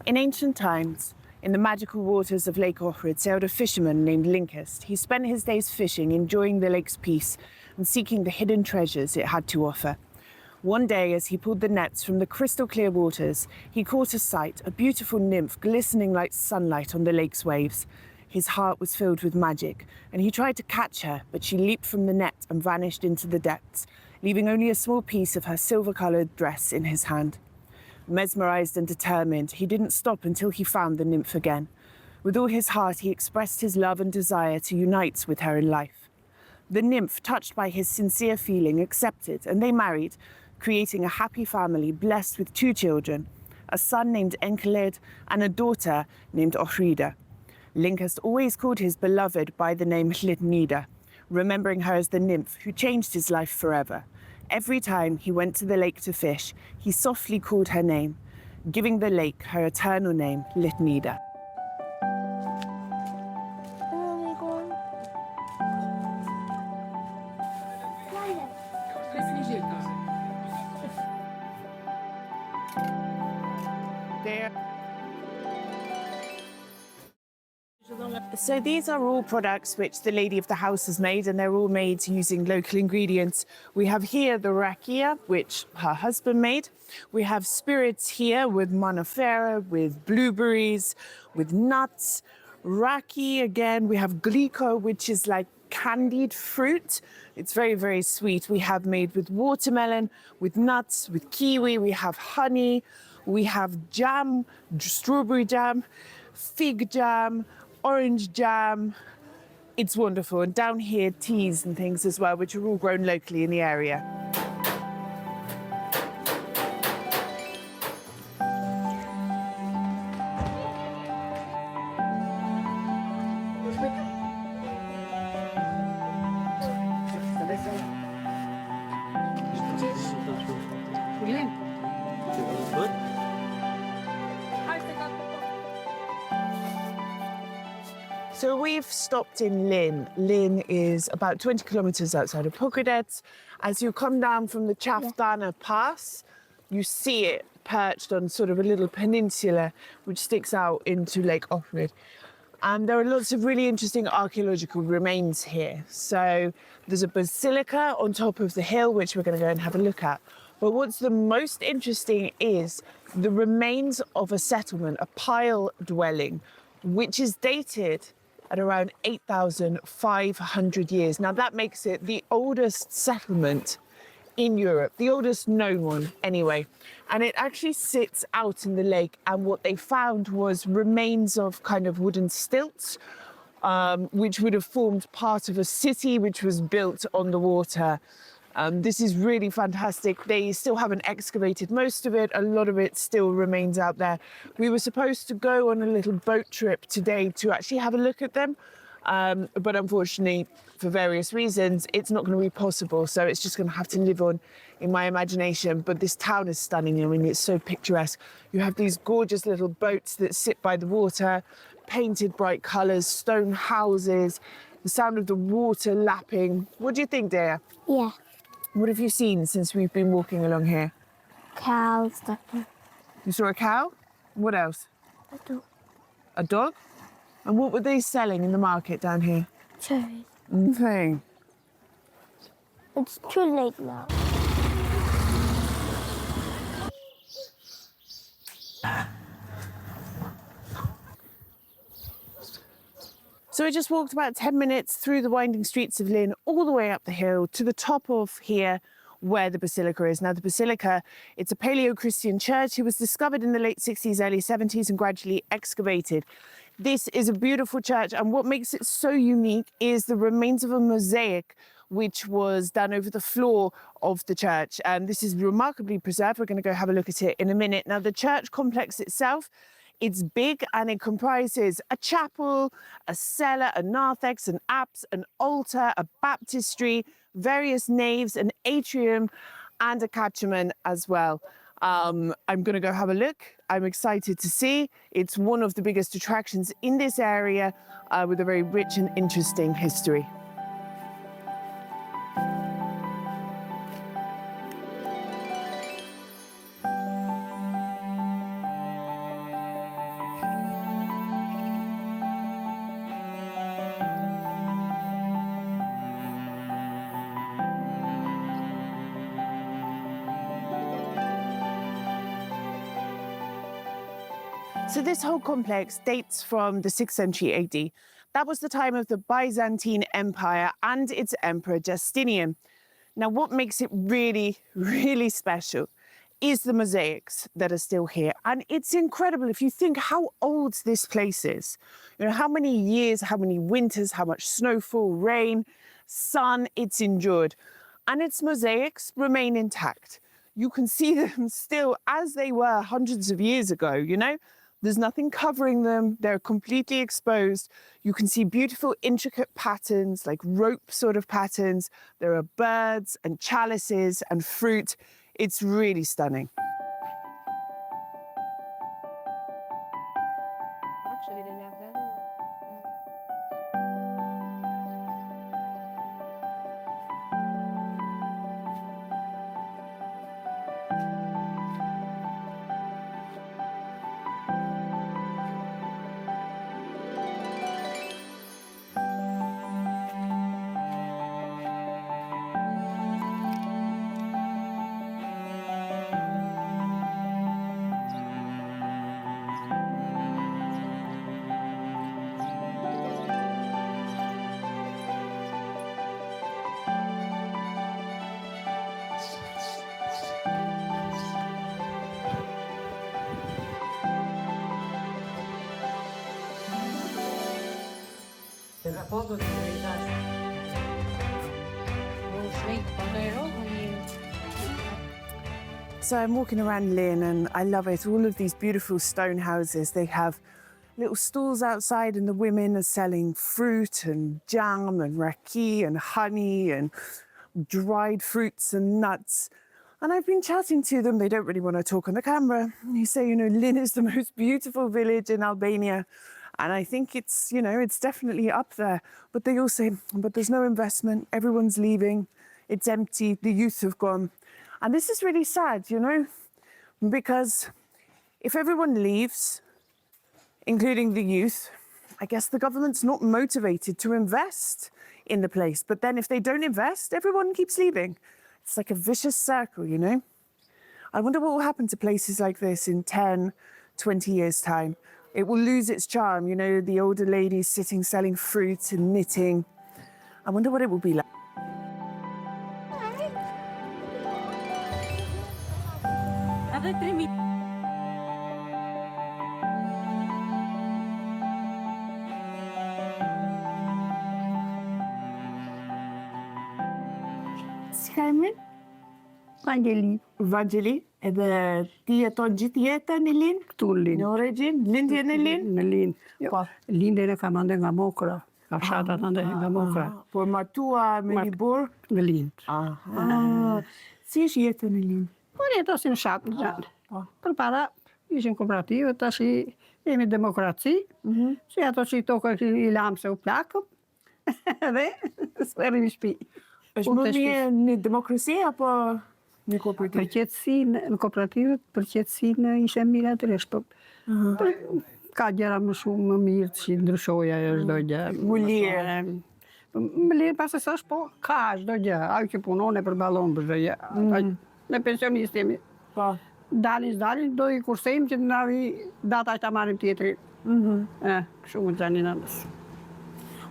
In ancient times, in the magical waters of Lake Offred sailed a fisherman named Linkest. He spent his days fishing, enjoying the lake's peace and seeking the hidden treasures it had to offer. One day, as he pulled the nets from the crystal clear waters, he caught a sight, a beautiful nymph glistening like sunlight on the lake's waves. His heart was filled with magic, and he tried to catch her, but she leaped from the net and vanished into the depths, leaving only a small piece of her silver-coloured dress in his hand. Mesmerised and determined, he didn't stop until he found the nymph again. With all his heart, he expressed his love and desire to unite with her in life. The nymph, touched by his sincere feeling, accepted, and they married, creating a happy family blessed with 2 children, a son named Enkeled and a daughter named Offrida. Linkest always called his beloved by the name Lini, remembering her as the nymph who changed his life forever. Every time he went to the lake to fish, he softly called her name, giving the lake her eternal name, Lini. So these are all products which the lady of the house has made, and they're all made using local ingredients. We have here the rakia, which her husband made. We have spirits here with manifera, with blueberries, with nuts. Raki, again, we have glico, which is like candied fruit. It's very, very sweet. We have made with watermelon, with nuts, with kiwi. We have honey. We have jam, strawberry jam, fig jam, orange jam. It's wonderful. And down here, teas and things as well, which are all grown locally in the area. So we've stopped in Lini. Lini is about 20 kilometers outside of Pokradets. As you come down from the Chaftana Pass, you see it perched on sort of a little peninsula which sticks out into Lake Offred. And there are lots of really interesting archaeological remains here. So there's a basilica on top of the hill, which we're going to go and have a look at. But what's the most interesting is the remains of a settlement, a pile dwelling, which is dated at around 8,500 years. Now that makes it the oldest settlement in Europe, the oldest known one anyway. And it actually sits out in the lake, and what they found was remains of kind of wooden stilts, which would have formed part of a city which was built on the water. This is really fantastic. They still haven't excavated most of it. A lot of it still remains out there. We were supposed to go on a little boat trip today to actually have a look at them. But unfortunately, for various reasons, it's not going to be possible. So it's just going to have to live on in my imagination. But this town is stunning. I mean, it's so picturesque. You have these gorgeous little boats that sit by the water, painted bright colours, stone houses, the sound of the water lapping. What do you think, dear? Yeah. What have you seen since we've been walking along here? Cows, stuff. You saw a cow? What else? A dog. A dog? And what were they selling in the market down here? Cherries. Okay. It's too late now. So I just walked about 10 minutes through the winding streets of Lini, all the way up the hill to the top of here where the basilica is. Now the basilica, it's a Paleo-Christian church. It was discovered in the late 60s, early 70s and gradually excavated. This is a beautiful church, and what makes it so unique is the remains of a mosaic which was done over the floor of the church. And this is remarkably preserved. We're going to go have a look at it in a minute. Now the church complex itself, it's big, and it comprises a chapel, a cellar, a narthex, an apse, an altar, a baptistry, various naves, an atrium, and a catechumen as well. I'm going to go have a look. I'm excited to see. It's one of the biggest attractions in this area with a very rich and interesting history. So this whole complex dates from the 6th century AD. That was the time of the Byzantine Empire and its emperor Justinian. Now, what makes it really, really special is the mosaics that are still here. And it's incredible if you think how old this place is. You know, how many years, how many winters, how much snowfall, rain, sun it's endured. And its mosaics remain intact. You can see them still as they were hundreds of years ago, you know? There's nothing covering them. They're completely exposed. You can see beautiful, intricate patterns, like rope sort of patterns. There are birds and chalices and fruit. It's really stunning. Actually, they have that. So I'm walking around Lin and I love it. All of these beautiful stone houses, they have little stalls outside and the women are selling fruit and jam and raki and honey and dried fruits and nuts. And I've been chatting to them. They don't really want to talk on the camera. They say, you know, Lin is the most beautiful village in Albania. And I think it's, you know, it's definitely up there. But they all say, but there's no investment. Everyone's leaving. It's empty. The youth have gone. And this is really sad, you know, because if everyone leaves, including the youth, I guess the government's not motivated to invest in the place. But then if they don't invest, everyone keeps leaving. It's like a vicious circle, you know? I wonder what will happen to places like this in 10, 20 years' time. It will lose its charm, you know, the older ladies sitting selling fruit and knitting. I wonder what it will be like. Carmen? Vangeli, Vangeli, edhe ti jeton gjithë jetën në Lin? këtu në Linë. Në origin, lindje në Lin? Në Linë. Jo, Po. lindjen e kam ande nga Mokra. Fshatat ande nga Mokra. Por martua me një burr? Në Linë. Aha. Si është jetën në Lin? Po jeta si në shat në gjallë. Po. Përpara ishin kooperative, tash jemi demokraci. Si ato që i tokë i lamë se u plakëm. Dhe s'perrim i shtëpi. Është më mirë në demokraci apo në kooperativë? Për qetësinë në kooperativë, për qetësinë ishte mirë atëresh, po. Ka gjëra më shumë më mirë që ndryshoja çdo gjë. Më lirë. Më lirë pas se s'është, po ka çdo gjë. Ajo që punon e përballon për çdo gjë. Me pensionistë jemi. Po. Dalin, do i kursejmë që na vi data ta marrim tjetrin. Kështu më tani nëndës.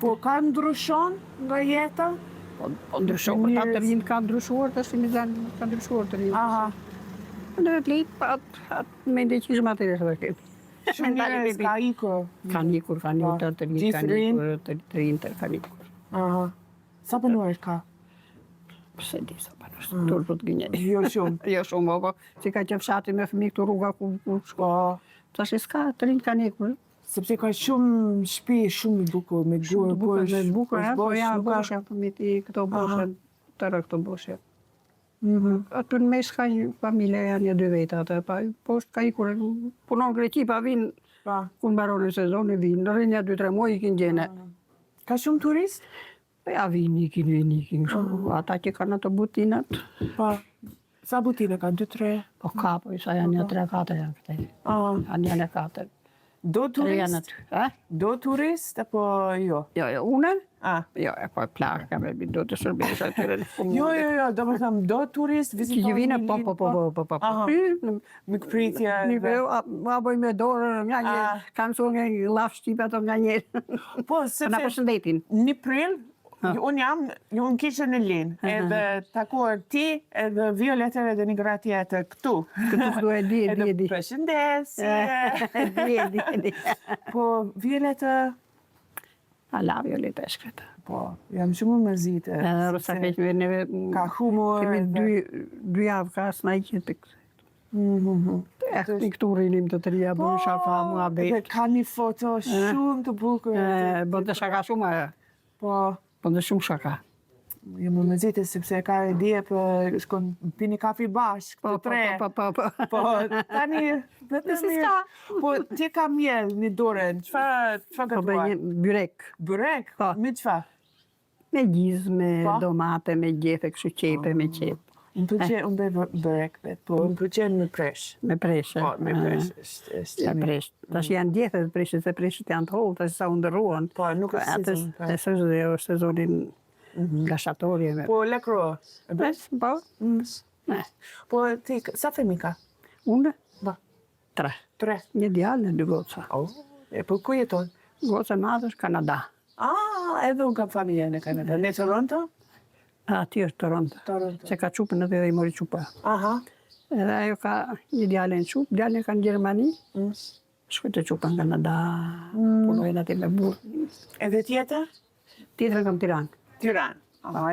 Po ka ndryshon nga jeta? Po ndryshuar, ta të rinë ka ndryshuar, tash mi zanë ka ndryshuar të rinë. Aha. Në vetë litë, pa atë me ndëqishëm atëresh dhe këtë. Shumë njerëz ka ikur. Kanë ikur të rinë, të rinë, kanë ikur. Aha. Sa banuar ka? Pse di sa banuar, turpë të gënjej. Jo shumë. Jo shumë, po, si ka që fshati me fëmijë këtu rruga ku shko. Tash s'ka, të rinë kanë ikur. Sepse ka shumë shtëpi shumë bukur me gurë, Bukur, po ja, boshe, fëmijët këto boshe, tërë këto boshe. Aty në mes ka një familje, janë një 2 veta atë, pa poshtë ka ikur, punon Greqi, pa vinë, ku mbaron në sezon, vinë, në rrinja 2-3 muaj ikin gjene. Ka shumë turist? Ja vinë, ikin, ata që kanë ato butinat. Pa, sa butina ka, 2-3? Po ka, po isa janë një 3-4 janë këte. Janë 4. Do 3 jaar turist? naartoe. Do turist apo jo? Ja, una. Ah. Ja, e po e plaka me do të shërbesh aty. Jo, do të them do turist vizitoni. Që vina Lini, po. Aha. Mikpritje. Ma bëj me dorë nga një, kam su nga një laf shqipe ato nga një. Po, Na sepse përshëndetin. në prill, unë kisha në Lin, edhe takuar ti, edhe Violetër edhe një gra tjetër këtu. Këtu e di. Edhe përshëndesje. Di. Po, Violetër, Ala, Violeta e shkreta. po, jam shumë mërzite. Rosa keqme neve... Ka humor. Kemi 2 javë ka s'na i qëtë këtë. Një këtu rinim të të rria, bërë shaka, mua Edhe bet. ka një foto shumë të bukur. Bërë të shaka shumë, Po, bërë të shumë shaka. jam më mërzite sepse ka e dje për shkon pini kafi bashkë, të tre. Po. Po, tani, vetëm mirë. Po, ti ka mjell një dorën, çfarë Po bëj gatuar? një byrek. Byrek? Po. Me çfarë? Me gjizë, me Po. domate, me gjethe, kështu qepe, me qep. Unë pëlqen, unë bëj byrek, po unë pëlqen me presh. Me preshe. Po, me presh, është Me presh. Tash janë gjethe të preshit, se preshit janë të hollë, tash sa u ndërruan. Po, nuk është sezon. E së është sezonin gashatorje. Po, lekro. Po? Po, ti, sa fëmijë ka? Unë? Ba. 3. 3. Një djalë, 2 goca. Po, ku jeton? Goca e madhe është Kanada. Edhe unë kam familje në Kanada. Në Toronto? Aty është Toronto. Se ka qupën edhe i mori qupa. Aha. Edhe ajo ka një djalë në qupë, djalë ka në Gjermani. Shkoj të qupa në Kanada, punojnë aty me burë. Edhe tjetër? Tjetër kam Tiranë. Tiranë.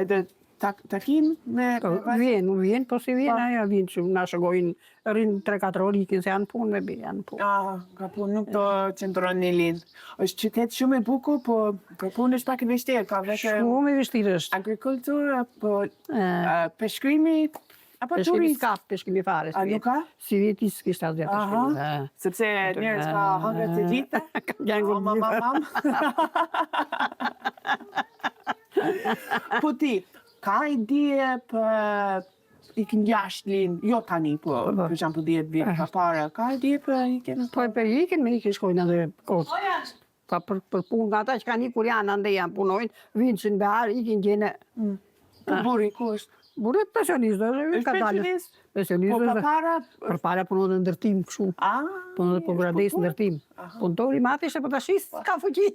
Edhe takim me... Vjen, po si vjen, ajo vjen që na shëgojnë, rinë 3-4 orë ikin se janë punë, me bi, janë punë. Ka punë, nuk do qëndron një linë. Është qytet shumë e bukur, po për punë është pak e vështirë, ka vetë Shumë i vështirë është. agrikulturë, apo peshkrimi, apo Peshkimi turizm. s'ka, peshkimi fare. A nuk ka? Si vjeti s'kishtë asë dhe peshkimi. Sepse njerëz ka hangër të gjitha. Gjangu Mam. Po ti, ka ide për ikin jashtë linë, jo tani, po për shembull 10 vjet ka para, ka ide për ikin? Po e për ikin me ikin shkojnë edhe kotë. Pa për punë nga ata që ka një kur janë ande janë punojnë, vinë që në behar, ikin gjene. Po buri, ku është? Bure pensionist është, ka dalë. Pensionist? Pensionist Po është. ka para? Për para punon në ndërtim kështu. Punon po grades ndërtim. Punëtori mati ishte po tashis, ka fuqi.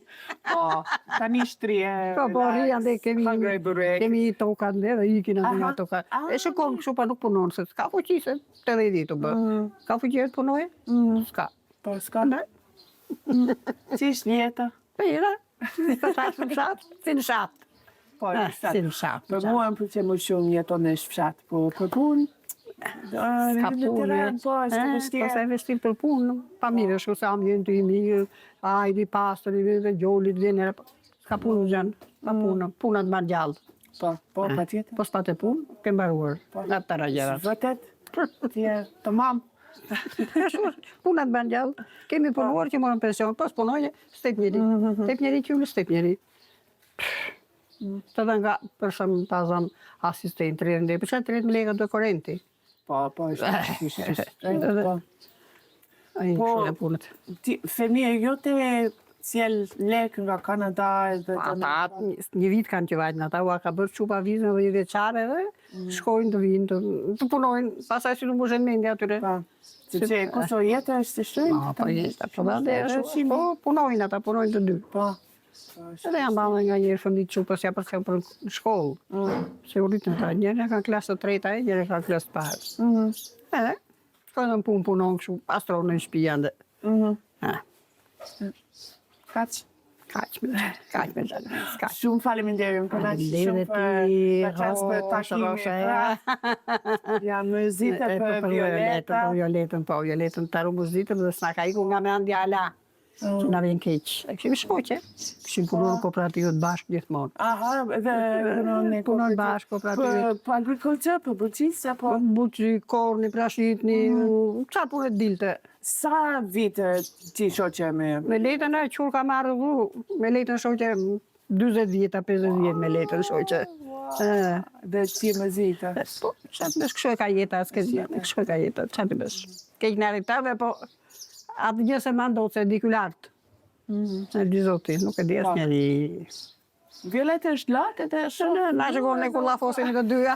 Po, tani shtrije. Po rri ande Hangrej burek. kemi tokat dhe ikin ande nga toka. E shikon kështu pa nuk punon se s'ka fuqi se 80 ditë bë. Ka fuqi të punojë? S'ka. Po, s'ka. Si është jeta? Po jera. Si në shat. Po, në fshat. Si në shat. Për mua më pëlqen më shumë jeton në fshat, po për punë. Ska punë. Po, është Po vështirë. se vestim për punë, pa mirë, është se ambienti i mirë, ajri, pastër, dhe gjolit, vjenera. Ska punë gjënë, pa punë, punat marrë gjallë. Po, patjetër. Po s'pate punë, ke mbaruar. Nga të tëra gjërat. Vërtet? Ti je tamam. Punat marrë gjallë. Kemi punuar që morën pension, po s'punojë, step njeri. Step njeri qyllë, step njeri. Të dhe nga, për shumë ta zëm asistent, 30, për që 30 lekë do korenti. Po, është. Po. Ai, shumë e punët. Fëmija jote sjell lekë nga Kanada edhe Ata një vit kanë që vajtë në ata, ua ka bërë qupa vizën dhe 10 vjeçare dhe shkojnë të vinë, të punojnë, pasaj që nuk më shenë mendja atyre. Sepse kuso jetë është të shtëjnë? Po jetë, po punojnë ata, punojnë të dy. Po. Edhe janë banë nga njërë fëmijë qupës ja për që për shkollë. Se u rritë në ta, njërë ka klasë të treta e, njërë ka klasë të parë. Edhe, shkojnë në punon kështu, pastronë në shpija ndë. Kaq me gjallë. Shumë faleminderit, më kënaq shumë për takimin. Jam mërzite për Violeta. Për Violetën të arru mërzite dhe s'na ka iku nga me andjala. Që nga vjen keq. E këshim shkoqe. Këshim punon në kooperativët bashkë gjithmonë. Aha, edhe punon bashkë kooperativët. Për agrikulturë, për bërqisë, apo? Buqi, korni, prashitni, qa punet dilte. Sa vite ti shoqe me? Me letën e qurë ka marrë dhu, me letën shoqe 20 vjeta, 50 vjet me letën shoqe. Dhe ti më zita? Po, qatë bësh kështu e ka jeta, s'ke zjetë, kështu e ka jeta, qatë bësh. Kejt në rritave, po Atë gjë se ma ndodhë se di ky lartë. Se di zoti, nuk e di asnjëri. Violeta është lart edhe Na shikon ne kur llafosin të dyja.